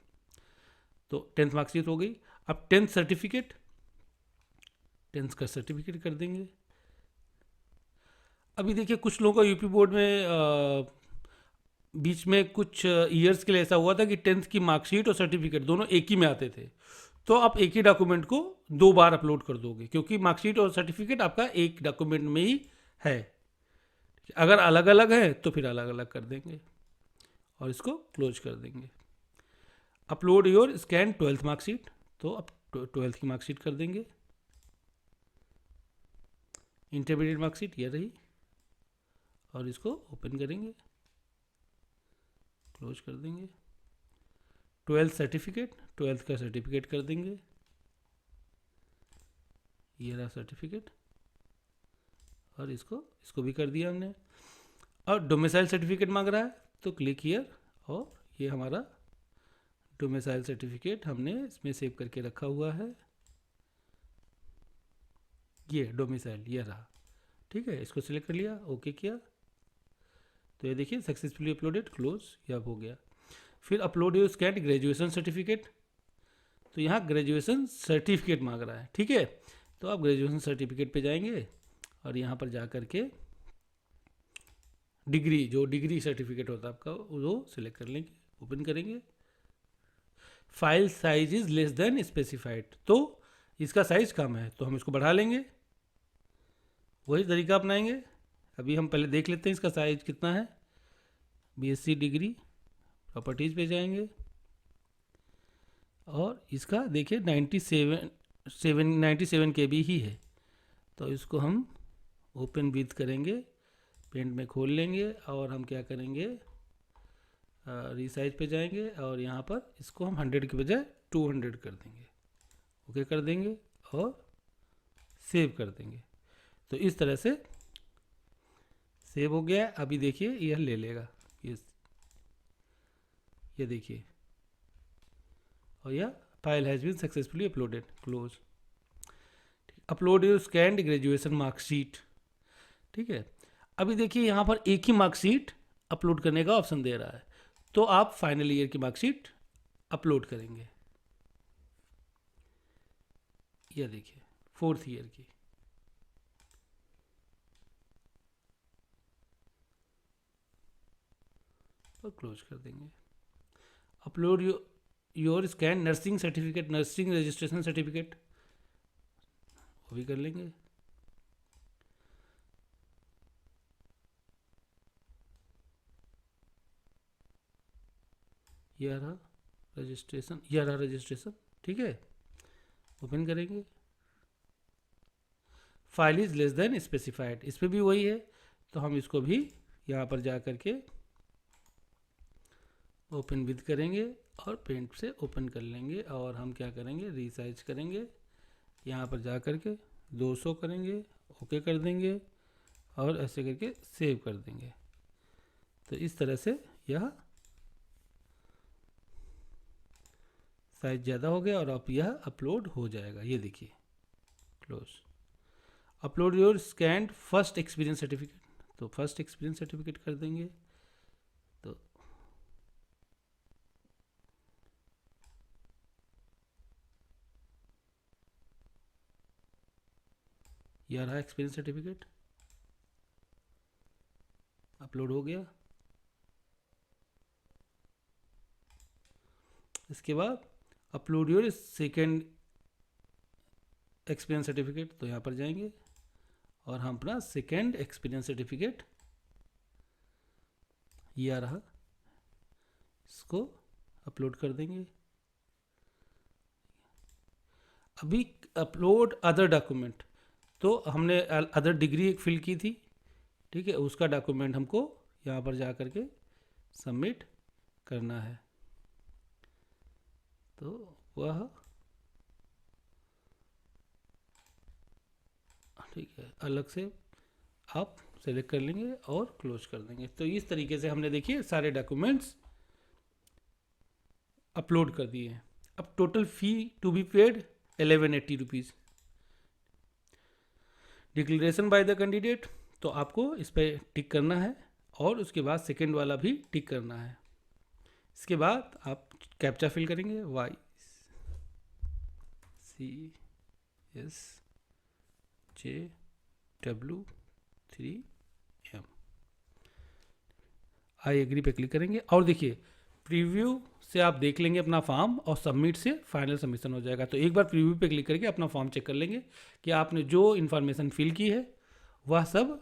तो 10th मार्कशीट हो गई। अब 10th सर्टिफिकेट, 10th का सर्टिफिकेट कर देंगे। अभी देखिए कुछ लोगों का यूपी बोर्ड में बीच में कुछ ईयर्स के लिए ऐसा हुआ था कि 10th की मार्कशीट और सर्टिफिकेट दोनों एक ही में आते थे। तो आप एक ही डॉक्यूमेंट को 2 बार अपलोड कर दोगे, क्योंकि मार्कशीट और सर्टिफिकेट आपका एक डॉक्यूमेंट में ही है। अगर अलग अलग है तो फिर अलग अलग कर देंगे और इसको क्लोज कर देंगे। Upload your scan 12th marksheet, तो अब 12th की मार्कशीट कर देंगे। इंटरमीडिएट मार्कशीट ये रही और इसको ओपन करेंगे, क्लोज कर देंगे। 12th सर्टिफिकेट, 12th का सर्टिफिकेट कर देंगे, ये रहा सर्टिफिकेट और इसको भी कर दिया हमने। और डोमिसाइल सर्टिफिकेट मांग रहा है, तो क्लिक हियर और ये हमारा डोमिसाइल सर्टिफिकेट हमने इसमें सेव करके रखा हुआ है, ये डोमिसाइल ये रहा, ठीक है। इसको सिलेक्ट कर लिया, ओके किया, तो ये देखिए सक्सेसफुली अपलोडेड, क्लोज, ये अब हो गया। फिर upload your scan graduation certificate, तो यहाँ ग्रेजुएशन सर्टिफिकेट मांग रहा है, ठीक है। तो आप ग्रेजुएशन सर्टिफिकेट पे जाएंगे और यहाँ पर जा कर के डिग्री, जो डिग्री सर्टिफिकेट होता है आपका, वो सिलेक्ट कर लेंगे, ओपन करेंगे। File size is less than specified, तो इसका साइज कम है, तो हम इसको बढ़ा लेंगे, वही तरीका अपनाएंगे। अभी हम पहले देख लेते हैं इसका साइज कितना है। BSc डिग्री प्रॉपर्टीज़ पे जाएंगे और इसका देखिए 97 के बी ही है, तो इसको हम ओपन विद करेंगे, पेंट में खोल लेंगे और हम क्या करेंगे, रीसाइज पे जाएंगे और यहाँ पर इसको हम 100 के बजाय 200 कर देंगे, ओके कर देंगे और सेव कर देंगे। तो इस तरह से सेव हो गया। अभी देखिए यह ले लेगा, ये देखिए, और यह file has been successfully uploaded, close. Upload your scanned graduation marksheet, ठीक है। अभी देखिए यहाँ पर एक ही मार्कशीट अपलोड करने का ऑप्शन दे रहा है, तो आप फाइनल ईयर की मार्कशीट अपलोड करेंगे, यह देखिए 4th ईयर की, और क्लोज कर देंगे। Upload your scan nursing certificate, nursing registration certificate, वो भी कर लेंगे। यह रहा रजिस्ट्रेशन, यह रहा रजिस्ट्रेशन, ठीक है, ओपन करेंगे। File is less than specified, इस पर भी वही है, तो हम इसको भी यहाँ पर जा कर के ओपन विद करेंगे और पेंट से ओपन कर लेंगे और हम क्या करेंगे, रीसाइज करेंगे, यहाँ पर जा कर के 200 करेंगे, ओके कर देंगे और ऐसे करके सेव कर देंगे। तो इस तरह से यह साइज ज़्यादा हो गया और अब यह अपलोड हो जाएगा। ये देखिए, close. Upload your scanned first experience certificate, तो फर्स्ट एक्सपीरियंस सर्टिफिकेट कर देंगे। तो यह रहा एक्सपीरियंस सर्टिफिकेट, अपलोड हो गया। इसके बाद upload your second experience certificate, तो यहाँ पर जाएंगे और हम अपना सेकेंड एक्सपीरियंस सर्टिफिकेट, ये आ रहा, इसको अपलोड कर देंगे। अभी अपलोड अदर डॉक्यूमेंट, तो हमने अदर डिग्री एक फिल की थी, ठीक है, उसका डॉक्यूमेंट हमको यहाँ पर जा कर के सबमिट करना है। तो वह ठीक है, अलग से आप सेलेक्ट कर लेंगे और क्लोज कर देंगे। तो इस तरीके से हमने देखिए सारे डॉक्यूमेंट्स अपलोड कर दिए हैं। अब total fee to be paid 1180 rupees. Declaration by the candidate, तो आपको इस पर टिक करना है और उसके बाद सेकेंड वाला भी टिक करना है। इसके बाद आप कैप्चा फिल करेंगे, YCSJW3M, आई एग्री पे क्लिक करेंगे और देखिए प्रीव्यू से आप देख लेंगे अपना फॉर्म और सबमिट से फाइनल सबमिशन हो जाएगा। तो एक बार प्रीव्यू पे क्लिक करके अपना फॉर्म चेक कर लेंगे कि आपने जो इन्फॉर्मेशन फिल की है वह सब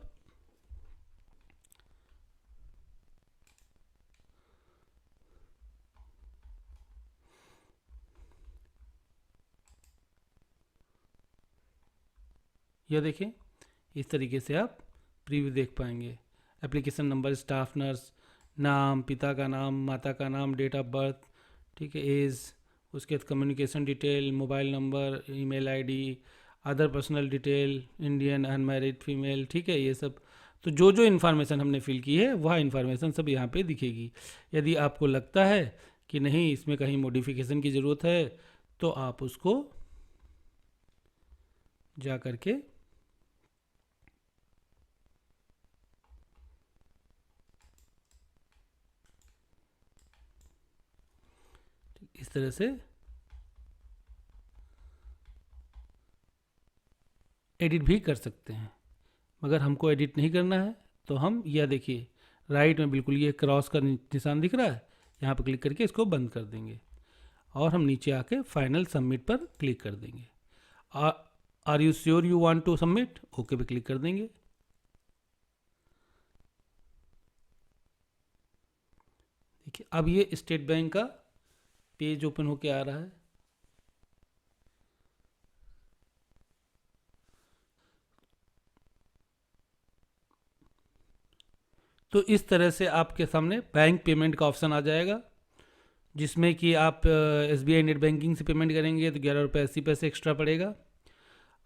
यह देखें, इस तरीके से आप प्रीव्यू देख पाएंगे। एप्लीकेशन नंबर, स्टाफ नर्स, नाम, पिता का नाम, माता का नाम, डेट ऑफ बर्थ, ठीक है, एज, उसके बाद communication detail, mobile number, email ID, other personal detail, Indian, unmarried female, ठीक है, ये सब। तो जो जो इन्फॉर्मेशन हमने फिल की है वह इन्फॉर्मेशन सब यहाँ पे दिखेगी। यदि आपको लगता है कि नहीं इसमें कहीं मॉडिफिकेशन की ज़रूरत है तो आप उसको जा करके इस तरह से एडिट भी कर सकते हैं। मगर हमको एडिट नहीं करना है तो हम यह देखिए राइट में बिल्कुल ये क्रॉस का निशान दिख रहा है, यहाँ पर क्लिक करके इसको बंद कर देंगे और हम नीचे आके फाइनल सबमिट पर क्लिक कर देंगे। Are you sure you want to submit, okay पे क्लिक कर देंगे। देखिए अब ये स्टेट बैंक का पेज ओपन होके आ रहा है। तो इस तरह से आपके सामने बैंक पेमेंट का ऑप्शन आ जाएगा, जिसमें कि आप SBI नेट बैंकिंग से पेमेंट करेंगे तो 11 रुपये 80 पैसे एक्स्ट्रा पड़ेगा।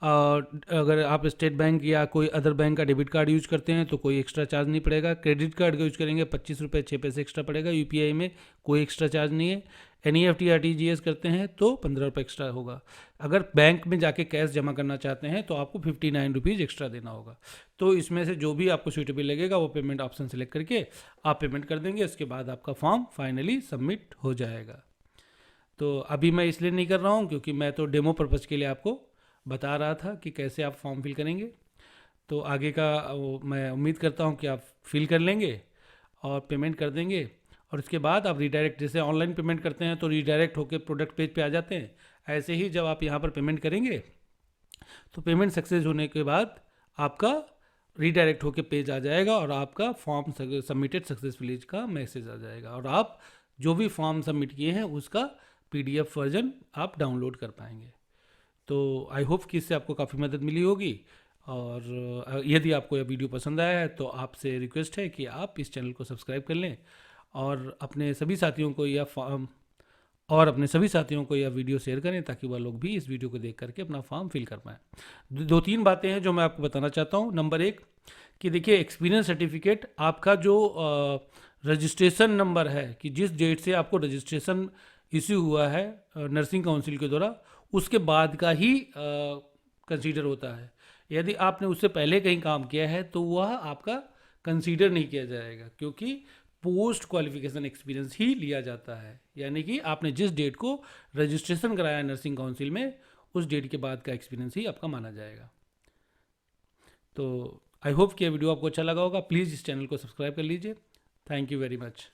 और अगर आप स्टेट बैंक या कोई अदर बैंक का डेबिट कार्ड यूज करते हैं तो कोई एक्स्ट्रा चार्ज नहीं पड़ेगा। क्रेडिट कार्ड का यूज करेंगे 25 रुपये 6 पैसे एक्स्ट्रा पड़ेगा। UPI में कोई एक्स्ट्रा चार्ज नहीं है। NEFT RTGS करते हैं तो 15 रुपये एक्स्ट्रा होगा। अगर बैंक में जाके कैश जमा करना चाहते हैं तो आपको 59 रुपीज़ एक्स्ट्रा देना होगा। तो इसमें से जो भी आपको सूटेबल लगेगा वो पेमेंट ऑप्शन सेलेक्ट करके आप पेमेंट कर देंगे। उसके बाद आपका फॉर्म फाइनली सबमिट हो जाएगा। तो अभी मैं इसलिए नहीं कर रहा हूँ क्योंकि मैं तो डेमो पर्पज़ के लिए आपको बता रहा था कि कैसे आप फॉर्म फिल करेंगे। तो आगे का मैं उम्मीद करता हूँ कि आप फिल कर लेंगे और पेमेंट कर देंगे और उसके बाद आप रिडायरेक्ट, जैसे ऑनलाइन पेमेंट करते हैं तो रिडायरेक्ट होकर प्रोडक्ट पेज पे आ जाते हैं, ऐसे ही जब आप यहाँ पर पेमेंट करेंगे तो पेमेंट सक्सेस होने के बाद आपका रिडायरेक्ट होकर पेज आ जाएगा और आपका फॉर्म सबमिटेड सक्सेसफुली का मैसेज आ जाएगा और आप जो भी फॉर्म सबमिट किए हैं उसका PDF वर्जन आप डाउनलोड कर पाएंगे। तो आई होप कि इससे आपको काफ़ी मदद मिली होगी। और यदि आपको यह वीडियो पसंद आया है तो आपसे रिक्वेस्ट है कि आप इस चैनल को सब्सक्राइब कर लें और अपने सभी साथियों को यह वीडियो शेयर करें ताकि वह लोग भी इस वीडियो को देख करके अपना फॉर्म फिल कर पाएँ। 2-3 बातें हैं जो मैं आपको बताना चाहता हूँ। नंबर 1, कि देखिए एक्सपीरियंस सर्टिफिकेट आपका जो रजिस्ट्रेशन नंबर है, कि जिस डेट से आपको रजिस्ट्रेशन इश्यू हुआ है नर्सिंग काउंसिल के द्वारा, उसके बाद का ही कंसीडर होता है। यदि आपने उससे पहले कहीं काम किया है तो वह आपका कंसीडर नहीं किया जाएगा, क्योंकि पोस्ट क्वालिफिकेशन एक्सपीरियंस ही लिया जाता है। यानी कि आपने जिस डेट को रजिस्ट्रेशन कराया नर्सिंग काउंसिल में, उस डेट के बाद का एक्सपीरियंस ही आपका माना जाएगा। तो आई होप कि यह वीडियो आपको अच्छा लगा होगा। प्लीज़ इस चैनल को सब्सक्राइब कर लीजिए। Thank you very much.